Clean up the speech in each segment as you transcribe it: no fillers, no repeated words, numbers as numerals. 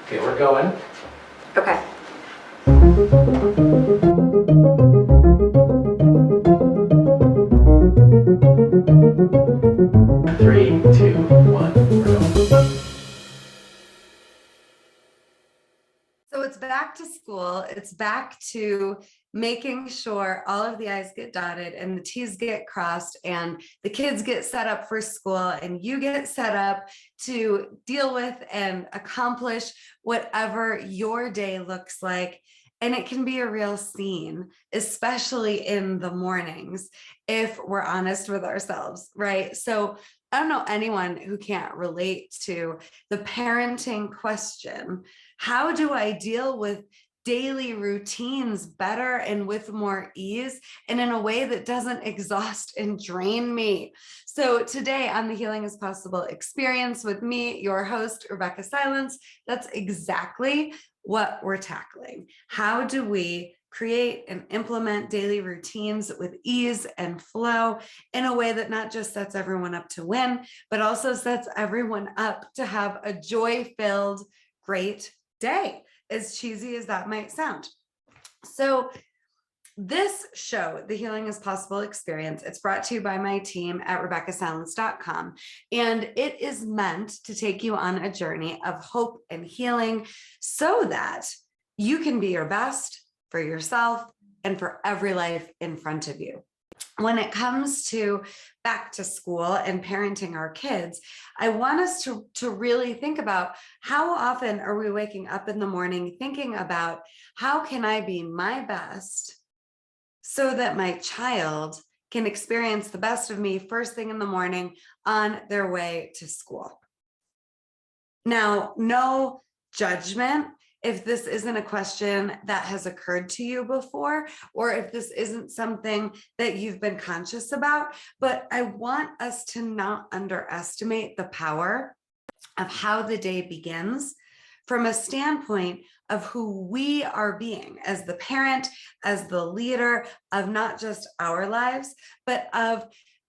Okay, we're going. Okay. 3, 2, 1, we're going. So it's back to school. It's back to making sure all of the I's get dotted and the T's get crossed and the kids get set up for school and you get set up to deal with and accomplish whatever your day looks like. And it can be a real scene, especially in the mornings, if we're honest with ourselves, right? So I don't know anyone who can't relate to the parenting question. How do I deal with daily routines better and with more ease and in a way that doesn't exhaust and drain me? So today on the Healing is Possible experience with me, your host, Rebeccah Silence, that's exactly what we're tackling. How do we create and implement daily routines with ease and flow in a way that not just sets everyone up to win, but also sets everyone up to have a joy-filled, great day, as cheesy as that might sound. So this show, The Healing is Possible experience, it's brought to you by my team at RebeccahSilence.com. And it is meant to take you on a journey of hope and healing so that you can be your best for yourself and for every life in front of you. When it comes to back to school and parenting our kids, I want us to really think about how often are we waking up in the morning thinking about how can I be my best so that my child can experience the best of me first thing in the morning on their way to school. Now, no judgment if this isn't a question that has occurred to you before, or if this isn't something that you've been conscious about, but I want us to not underestimate the power of how the day begins from a standpoint of who we are being as the parent, as the leader of not just our lives, but of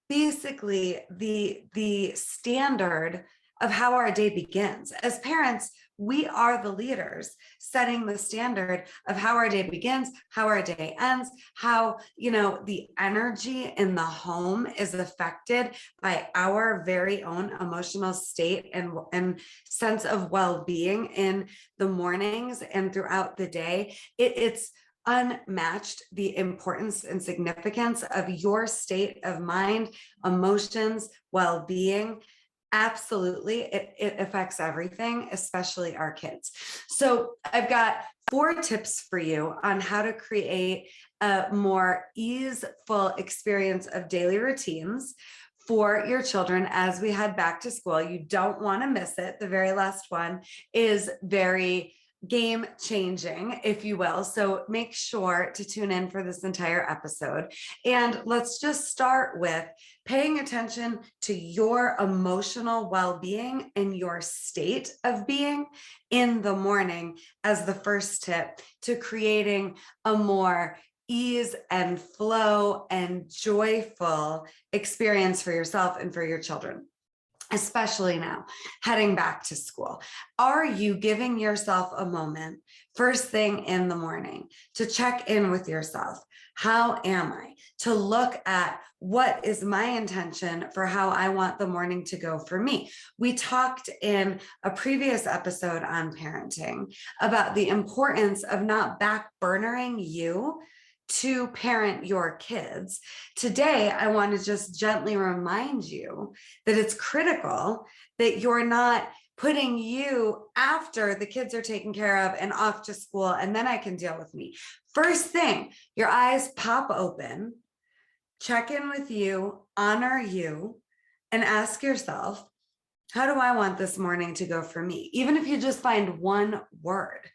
basically the standard of how our day begins. As parents, we are the leaders setting the standard of how our day begins, how our day ends, how, the energy in the home is affected by our very own emotional state and sense of well-being in the mornings and throughout the day. It's unmatched the importance and significance of your state of mind, emotions, well-being. Absolutely, it affects everything, especially our kids. So I've got 4 tips for you on how to create a more easeful experience of daily routines for your children as we head back to school. You don't want to miss it. The very last one is very game changing, if you will. So make sure to tune in for this entire episode. And let's just start with paying attention to your emotional well-being and your state of being in the morning as the first tip to creating a more ease and flow and joyful experience for yourself and for your children, especially now heading back to school. Are you giving yourself a moment first thing in the morning to check in with yourself? How am I? To look at what is my intention for how I want the morning to go for me. We talked in a previous episode on parenting about the importance of not backburnering you to parent your kids. Today, I want to just gently remind you that it's critical that you're not putting you after the kids are taken care of and off to school, and then I can deal with me. First thing, your eyes pop open, check in with you, honor you, and ask yourself, how do I want this morning to go for me? Even if you just find one word.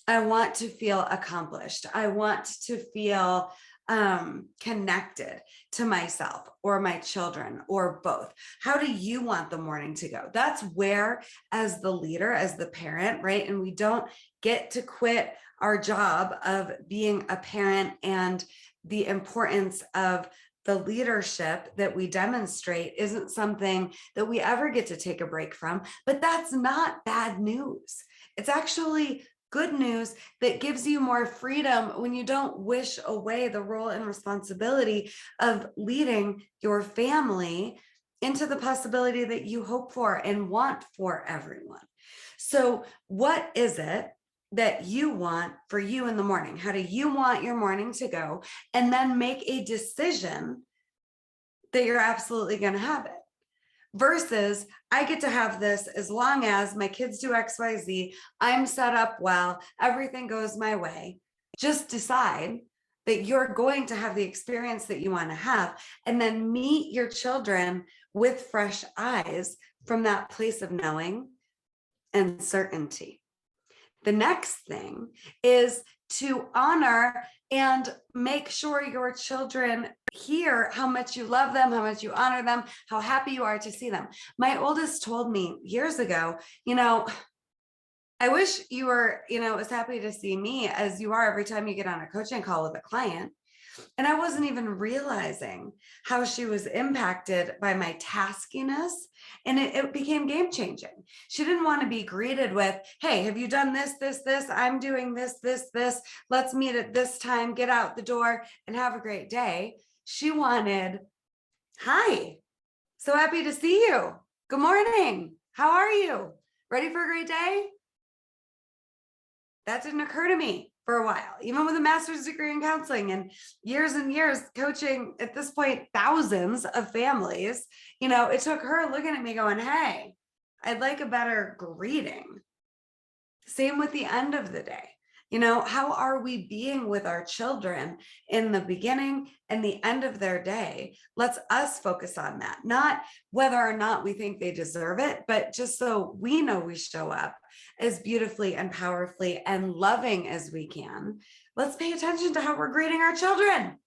I want to feel accomplished. I want to feel connected to myself or my children or both. How do you want the morning to go? That's where, as the leader, as the parent, right? And we don't get to quit our job of being a parent and the importance of the leadership that we demonstrate isn't something that we ever get to take a break from, but that's not bad news. It's actually good news that gives you more freedom when you don't wish away the role and responsibility of leading your family into the possibility that you hope for and want for everyone. So, what is it that you want for you in the morning? How do you want your morning to go? And then make a decision that you're absolutely going to have it. Versus, I get to have this as long as my kids do XYZ, I'm set up well, everything goes my way. Just decide that you're going to have the experience that you want to have, and then meet your children with fresh eyes from that place of knowing and certainty. The next thing is to honor and make sure your children hear how much you love them, how much you honor them, how happy you are to see them. My oldest told me years ago, I wish you were, as happy to see me as you are every time you get on a coaching call with a client. And I wasn't even realizing how she was impacted by my taskiness. And it became game changing. She didn't want to be greeted with, hey, have you done this, this, this? I'm doing this, this, this. Let's meet at this time, get out the door and have a great day. She wanted, hi, so happy to see you. Good morning. How are you? Ready for a great day? That didn't occur to me for a while, even with a master's degree in counseling and years coaching, at this point, thousands of families. It took her looking at me going, hey, I'd like a better greeting. Same with the end of the day. How are we being with our children in the beginning and the end of their day? Let's us focus on that, not whether or not we think they deserve it, but just so we know we show up as beautifully and powerfully and loving as we can. Let's pay attention to how we're greeting our children.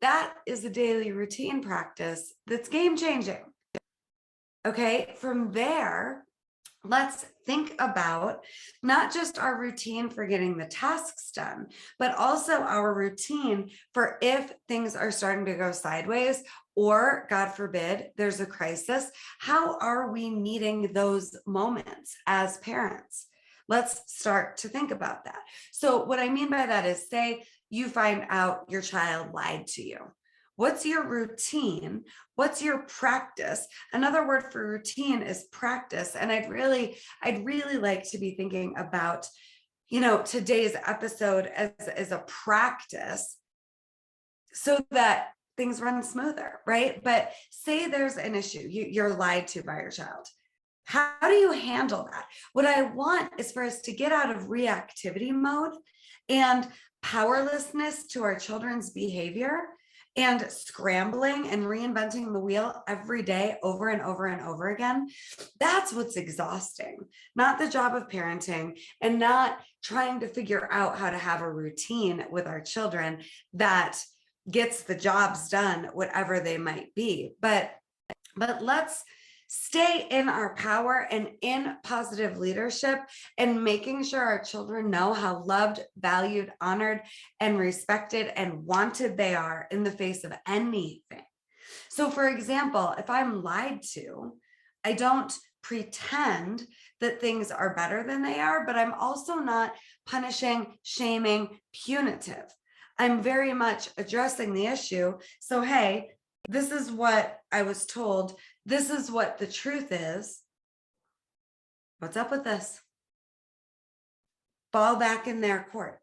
That is a daily routine practice that's game changing. Okay, from there, let's think about not just our routine for getting the tasks done, but also our routine for if things are starting to go sideways, or God forbid, there's a crisis. How are we meeting those moments as parents? Let's start to think about that. So what I mean by that is, say you find out your child lied to you. What's your routine? What's your practice? Another word for routine is practice. And I'd really like to be thinking about, today's episode as a practice so that things run smoother, right? But say there's an issue, you're lied to by your child. How do you handle that? What I want is for us to get out of reactivity mode and powerlessness to our children's behavior and scrambling and reinventing the wheel every day over and over and over again. That's what's exhausting, not the job of parenting and not trying to figure out how to have a routine with our children that gets the jobs done, whatever they might be. But let's stay in our power and in positive leadership and making sure our children know how loved, valued, honored, and respected and wanted they are in the face of anything. So for example, if I'm lied to, I don't pretend that things are better than they are, but I'm also not punishing, shaming, punitive. I'm very much addressing the issue. So, hey, this is what I was told. This is what the truth is. What's up with this? Fall back in their court.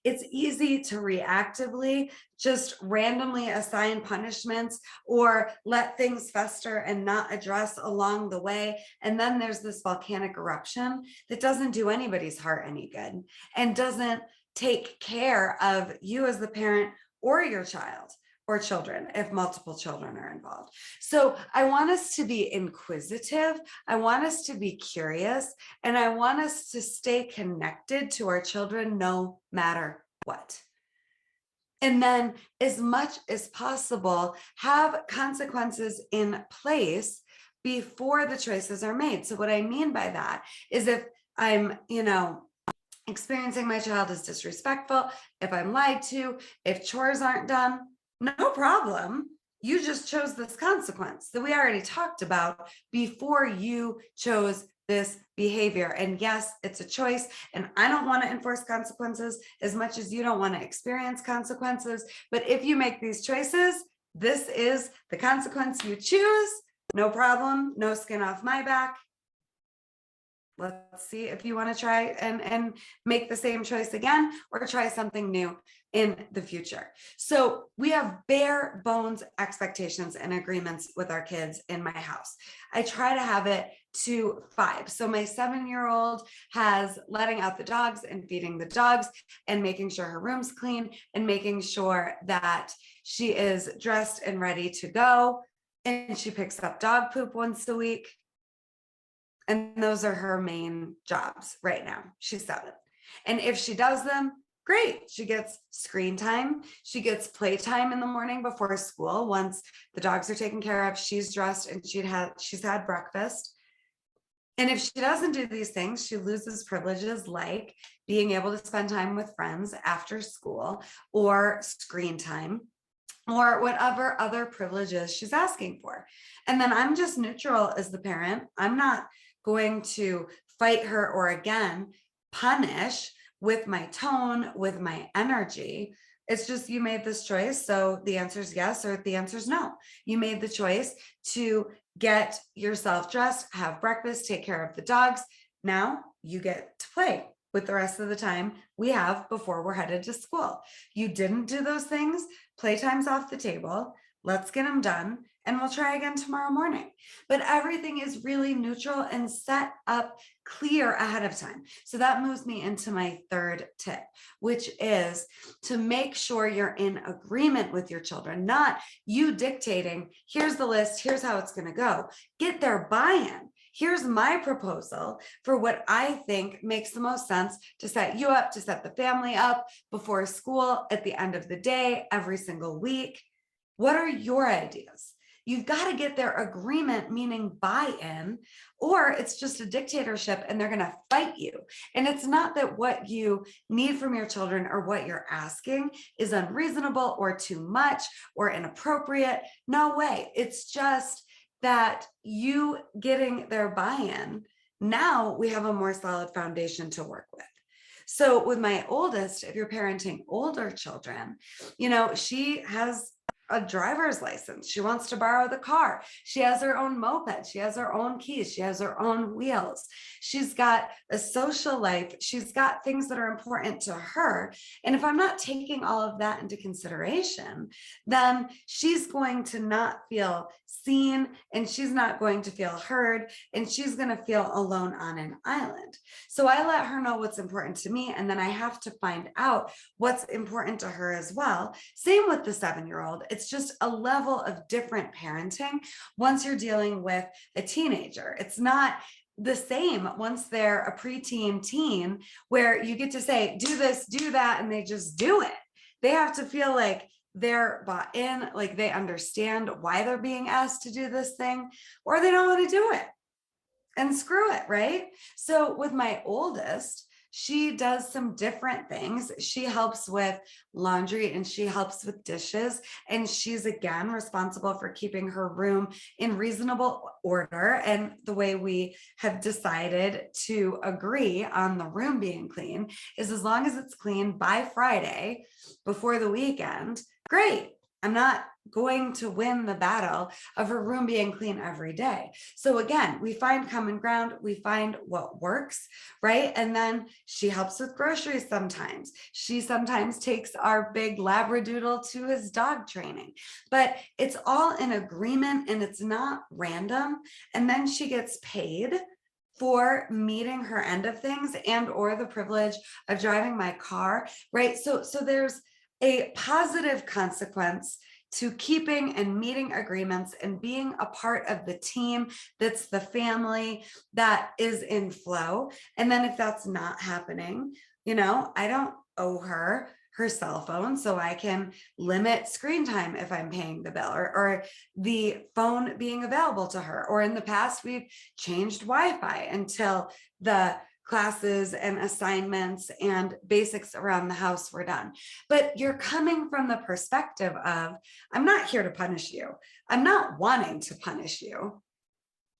It's easy to reactively just randomly assign punishments or let things fester and not address along the way. And then there's this volcanic eruption that doesn't do anybody's heart any good and doesn't take care of you as the parent or your child or children if multiple children are involved. So I want us to be inquisitive. I want us to be curious, and I want us to stay connected to our children no matter what. And then as much as possible, have consequences in place before the choices are made. So what I mean by that is if I'm, experiencing my child is disrespectful, if I'm lied to, if chores aren't done, no problem. You just chose this consequence that we already talked about before you chose this behavior. And yes, it's a choice. And I don't want to enforce consequences as much as you don't want to experience consequences. But if you make these choices, this is the consequence you choose. No problem. No skin off my back. Let's see if you want to try and make the same choice again, or try something new in the future. So we have bare bones expectations and agreements with our kids in my house. I try to have it to 5. So my 7-year-old has letting out the dogs and feeding the dogs and making sure her room's clean and making sure that she is dressed and ready to go. And she picks up dog poop once a week. And those are her main jobs right now. She's 7. And if she does them, great. She gets screen time. She gets playtime in the morning before school. Once the dogs are taken care of, she's dressed and she's had breakfast. And if she doesn't do these things, she loses privileges like being able to spend time with friends after school, or screen time, or whatever other privileges she's asking for. And then I'm just neutral as the parent. I'm not going to fight her or again punish with my tone, with my energy. It's just, you made this choice, so the answer is yes, or the answer is no. You made the choice to get yourself dressed, have breakfast, take care of the dogs. Now you get to play with the rest of the time we have before we're headed to school. You didn't do those things, playtime's off the table. Let's get them done, and we'll try again tomorrow morning. But everything is really neutral and set up clear ahead of time. So that moves me into my third tip, which is to make sure you're in agreement with your children, not you dictating, here's the list, here's how it's going to go. Get their buy-in. Here's my proposal for what I think makes the most sense to set you up, to set the family up before school, at the end of the day, every single week. What are your ideas? You've got to get their agreement, meaning buy-in, or it's just a dictatorship and they're going to fight you. And it's not that what you need from your children or what you're asking is unreasonable or too much or inappropriate. No way. It's just that you getting their buy-in, now we have a more solid foundation to work with. So with my oldest, if you're parenting older children, she has a driver's license. She wants to borrow the car. She has her own moped. She has her own keys. She has her own wheels. She's got a social life. She's got things that are important to her. And if I'm not taking all of that into consideration, then she's going to not feel seen, and she's not going to feel heard, and she's going to feel alone on an island. So I let her know what's important to me, and then I have to find out what's important to her as well. Same with the 7-year-old. It's just a level of different parenting once you're dealing with a teenager. It's not the same once they're a preteen teen, where you get to say, do this, do that, and they just do it. They have to feel like they're bought in, like they understand why they're being asked to do this thing, or they don't want to do it and screw it, right? So with my oldest, she does some different things. She helps with laundry and she helps with dishes. And she's again responsible for keeping her room in reasonable order. And the way we have decided to agree on the room being clean is, as long as it's clean by Friday before the weekend, great. I'm not going to win the battle of her room being clean every day. So again, we find common ground, we find what works, right? And then she helps with groceries sometimes. She sometimes takes our big Labradoodle to his dog training, but it's all in agreement and it's not random. And then she gets paid for meeting her end of things and or the privilege of driving my car, right? So there's a positive consequence to keeping and meeting agreements and being a part of the team that's the family that is in flow. And then if that's not happening, I don't owe her cell phone, so I can limit screen time if I'm paying the bill, or the phone being available to her. Or in the past, we've changed Wi-Fi until the classes and assignments and basics around the house were done. But you're coming from the perspective of, I'm not here to punish you. I'm not wanting to punish you.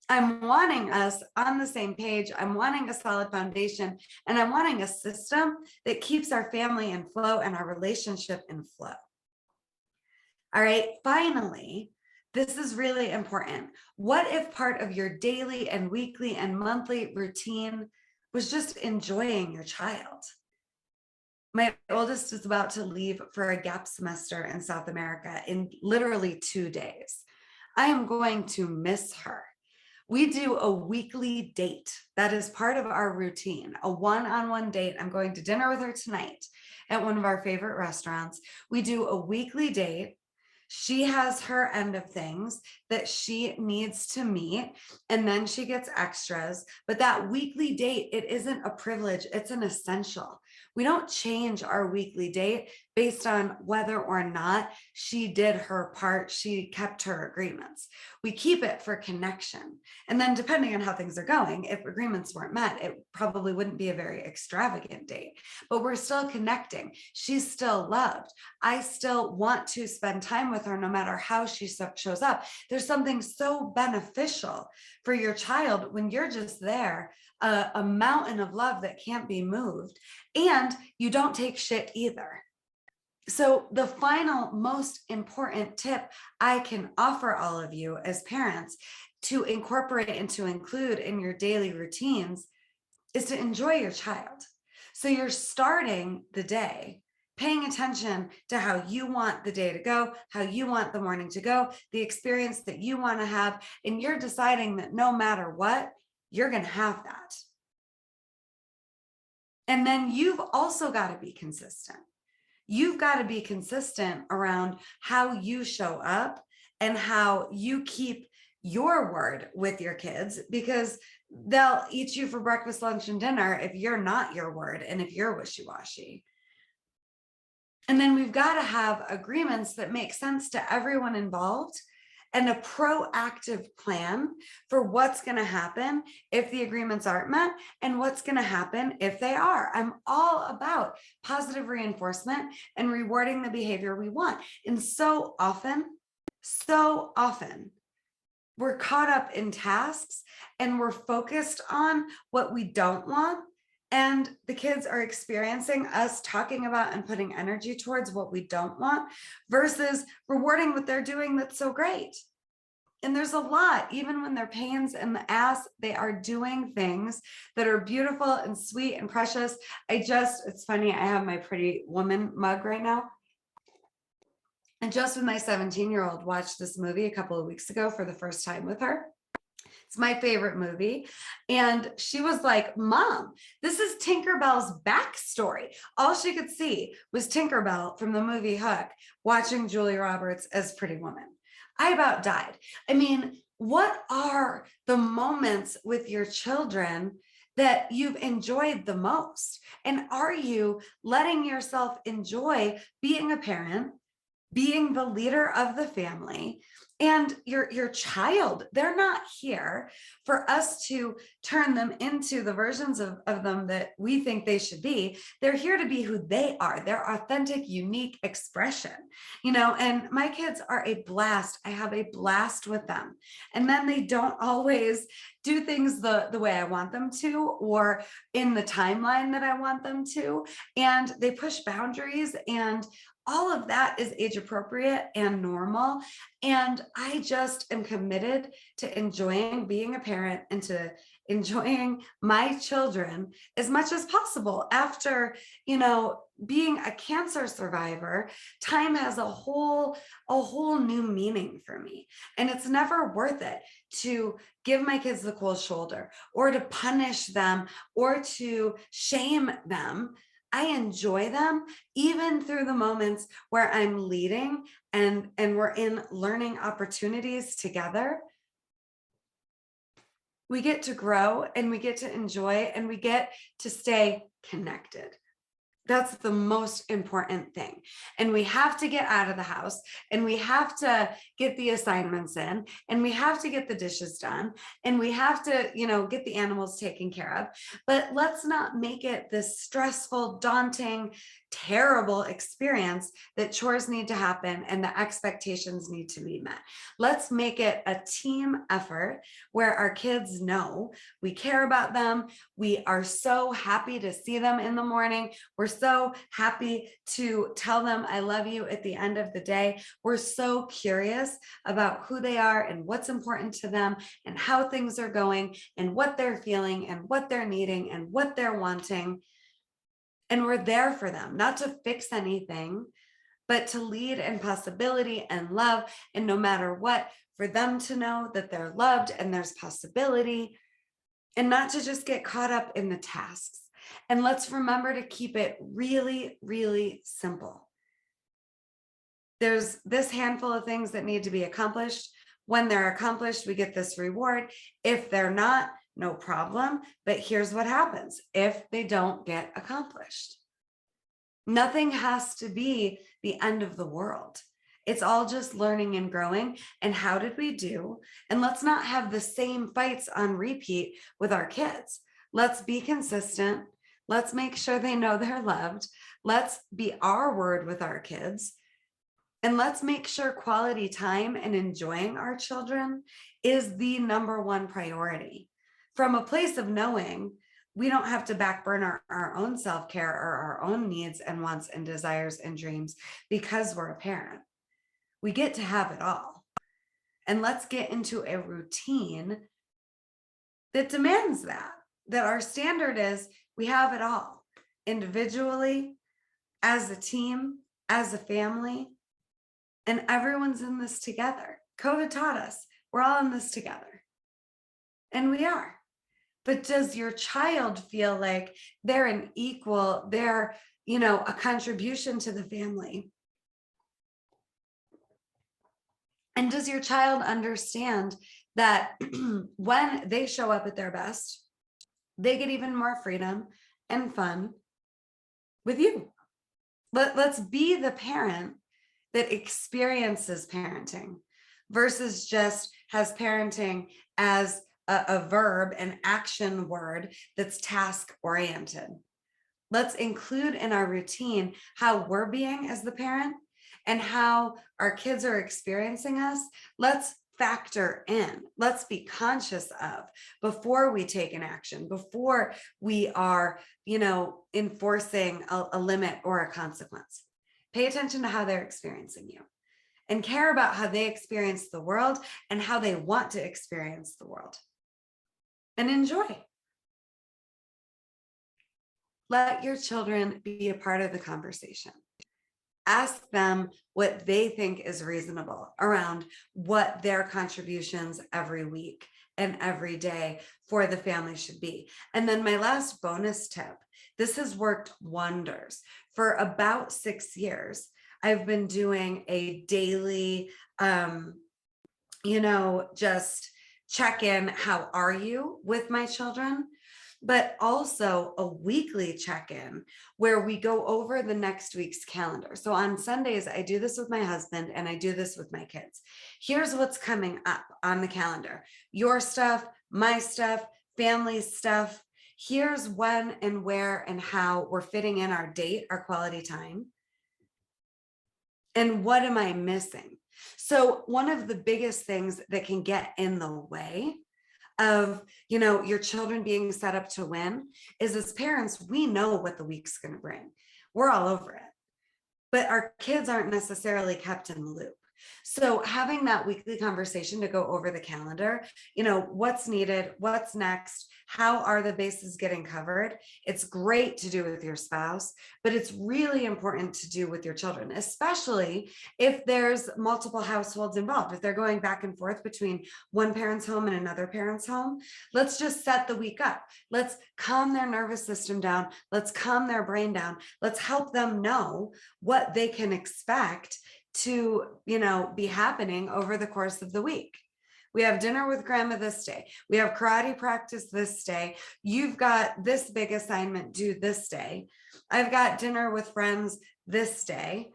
I'm wanting us on the same page. I'm wanting a solid foundation, and I'm wanting a system that keeps our family in flow and our relationship in flow. All right, finally, this is really important. What if part of your daily and weekly and monthly routine was just enjoying your child? My oldest is about to leave for a gap semester in South America in literally 2 days. I am going to miss her. We do a weekly date. That is part of our routine, a one-on-one date. I'm going to dinner with her tonight at one of our favorite restaurants. We do a weekly date. She has her end of things that she needs to meet, and then she gets extras. But that weekly date, it isn't a privilege, it's an essential. We don't change our weekly date based on whether or not she did her part, she kept her agreements. We keep it for connection. And then depending on how things are going, if agreements weren't met, it probably wouldn't be a very extravagant date, but we're still connecting. She's still loved. I still want to spend time with her no matter how she shows up. There's something so beneficial for your child when you're just there, a mountain of love that can't be moved, and you don't take shit either. So the final most important tip I can offer all of you as parents to incorporate and to include in your daily routines is to enjoy your child. So you're starting the day paying attention to how you want the day to go, how you want the morning to go, the experience that you want to have, and you're deciding that no matter what, you're going to have that. And then you've also got to be consistent. You've got to be consistent around how you show up and how you keep your word with your kids, because they'll eat you for breakfast, lunch, and dinner if you're not your word and if you're wishy-washy. And then we've got to have agreements that make sense to everyone involved and a proactive plan for what's going to happen if the agreements aren't met and what's going to happen if they are. I'm all about positive reinforcement and rewarding the behavior we want. And so often, we're caught up in tasks and we're focused on what we don't want. And the kids are experiencing us talking about and putting energy towards what we don't want versus rewarding what they're doing that's so great. And there's a lot, even when they're pains in the ass, they are doing things that are beautiful and sweet and precious. It's funny, I have my Pretty Woman mug right now. And just with my 17-year-old watched this movie a couple of weeks ago for the first time with her. It's my favorite movie. And she was like, Mom, this is Tinkerbell's backstory. All she could see was Tinkerbell from the movie Hook, watching Julia Roberts as Pretty Woman. I about died. I mean, what are the moments with your children that you've enjoyed the most? And are you letting yourself enjoy being a parent, being the leader of the family, and your child? They're not here for us to turn them into the versions of them that we think they should be. They're here to be who they are, their authentic, unique expression, and my kids are a blast. I have a blast with them. And then they don't always do things the way I want them to, or in the timeline that I want them to. And they push boundaries, and all of that is age appropriate and normal. And I just am committed to enjoying being a parent and to enjoying my children as much as possible. After, being a cancer survivor, time has a whole new meaning for me. And it's never worth it to give my kids the cold shoulder or to punish them or to shame them. I enjoy them even through the moments where I'm leading and we're in learning opportunities together. We get to grow and we get to enjoy and we get to stay connected. That's the most important thing. And we have to get out of the house, and we have to get the assignments in, and we have to get the dishes done, and we have to, get the animals taken care of. But let's not make it this stressful, daunting, terrible experience that chores need to happen and the expectations need to be met. Let's make it a team effort where our kids know we care about them. We are so happy to see them in the morning. We're so happy to tell them I love you at the end of the day. We're so curious about who they are and what's important to them and how things are going and what they're feeling and what they're needing and what they're wanting. And we're there for them, not to fix anything, but to lead in possibility and love. And no matter what, for them to know that they're loved and there's possibility, and not to just get caught up in the tasks. And let's remember to keep it really, really simple. There's this handful of things that need to be accomplished. When they're accomplished, we get this reward. If they're not, no problem. But here's what happens if they don't get accomplished. Nothing has to be the end of the world. It's all just learning and growing. And how did we do? And let's not have the same fights on repeat with our kids. Let's be consistent. Let's make sure they know they're loved. Let's be our word with our kids. And let's make sure quality time and enjoying our children is the number one priority. From a place of knowing we don't have to backburn our own self-care or our own needs and wants and desires and dreams because we're a parent. We get to have it all. And let's get into a routine that demands that our standard is we have it all individually, as a team, as a family, and everyone's in this together. COVID taught us we're all in this together. And we are. But does your child feel like they're an equal, they're, a contribution to the family? And does your child understand that when they show up at their best, they get even more freedom and fun with you? Let's be the parent that experiences parenting versus just has parenting as a verb, an action word that's task oriented. Let's include in our routine how we're being as the parent and how our kids are experiencing us. Let's factor in, let's be conscious of before we take an action, before we are, enforcing a limit or a consequence. Pay attention to how they're experiencing you and care about how they experience the world and how they want to experience the world. And enjoy. Let your children be a part of the conversation. Ask them what they think is reasonable around what their contributions every week and every day for the family should be. And then my last bonus tip, this has worked wonders. For about 6 years, I've been doing a daily, just check in, how are you with my children? But also a weekly check-in where we go over the next week's calendar. So on Sundays, I do this with my husband and I do this with my kids. Here's what's coming up on the calendar. Your stuff, my stuff, family stuff. Here's when and where and how we're fitting in our date, our quality time. And what am I missing? So one of the biggest things that can get in the way of, your children being set up to win is, as parents, we know what the week's going to bring. We're all over it. But our kids aren't necessarily kept in the loop. So having that weekly conversation to go over the calendar, what's needed, what's next, how are the bases getting covered? It's great to do with your spouse, but it's really important to do with your children, especially if there's multiple households involved. If they're going back and forth between one parent's home and another parent's home, let's just set the week up. Let's calm their nervous system down. Let's calm their brain down. Let's help them know what they can expect to, be happening over the course of the week. We have dinner with grandma this day. We have karate practice this day. You've got this big assignment due this day. I've got dinner with friends this day.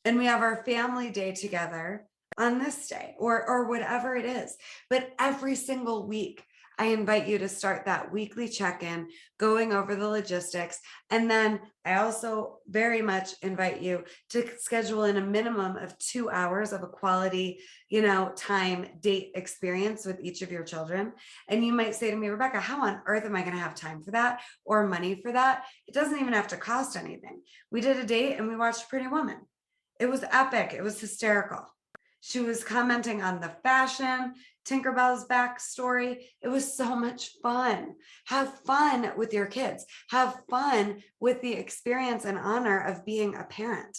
And we have our family day together on this day, or whatever it is. But every single week, I invite you to start that weekly check-in, going over the logistics. And then I also very much invite you to schedule in a minimum of 2 hours of a quality, time date experience with each of your children. And you might say to me, Rebeccah, how on earth am I going to have time for that or money for that? It doesn't even have to cost anything. We did a date and we watched Pretty Woman. It was epic. It was hysterical. She was commenting on the fashion, Tinkerbell's backstory. It was so much fun. Have fun with your kids. Have fun with the experience and honor of being a parent.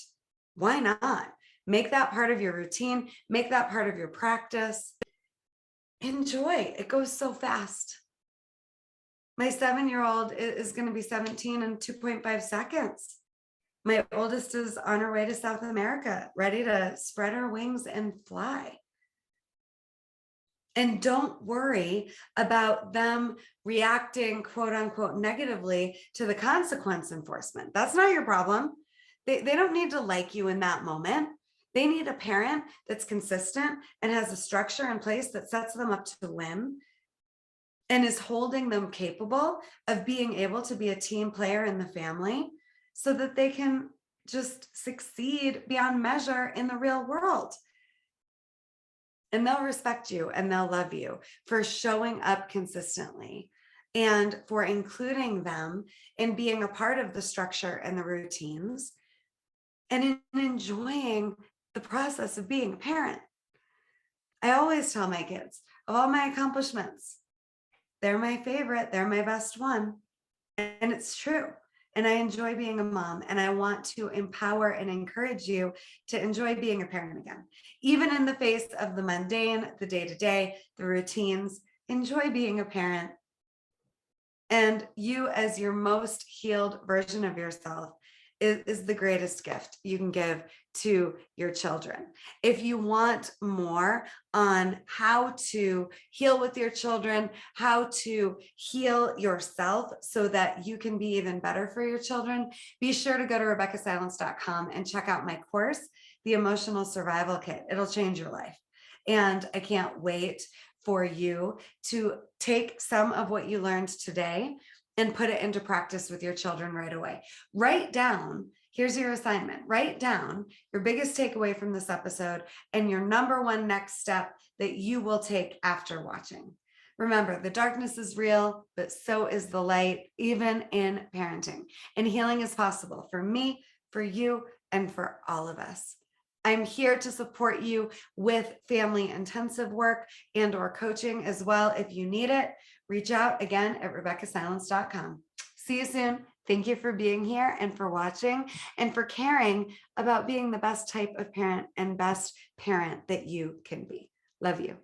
Why not? Make that part of your routine. Make that part of your practice. Enjoy. It goes so fast. My 7-year-old is going to be 17 in 2.5 seconds. My oldest is on her way to South America, ready to spread her wings and fly. And don't worry about them reacting, quote unquote, negatively to the consequence enforcement. That's not your problem. They don't need to like you in that moment. They need a parent that's consistent and has a structure in place that sets them up to win and is holding them capable of being able to be a team player in the family, so that they can just succeed beyond measure in the real world. And they'll respect you and they'll love you for showing up consistently and for including them in being a part of the structure and the routines and in enjoying the process of being a parent. I always tell my kids, of all my accomplishments, they're my favorite, they're my best one. And it's true. And I enjoy being a mom, and I want to empower and encourage you to enjoy being a parent again. Even in the face of the mundane, the day-to-day, the routines, enjoy being a parent. And you, as your most healed version of yourself, is the greatest gift you can give to your children. If you want more on how to heal with your children, how to heal yourself so that you can be even better for your children, be sure to go to RebeccahSilence.com and check out my course, The Emotional Survival Kit. It'll change your life. And I can't wait for you to take some of what you learned today and put it into practice with your children right away. Write down, here's your assignment, write down your biggest takeaway from this episode and your number one next step that you will take after watching. Remember, the darkness is real, but so is the light, even in parenting. And healing is possible for me, for you, and for all of us. I'm here to support you with family intensive work and or coaching as well. If you need it, reach out again at RebeccahSilence.com. See you soon. Thank you for being here and for watching and for caring about being the best type of parent and best parent that you can be. Love you.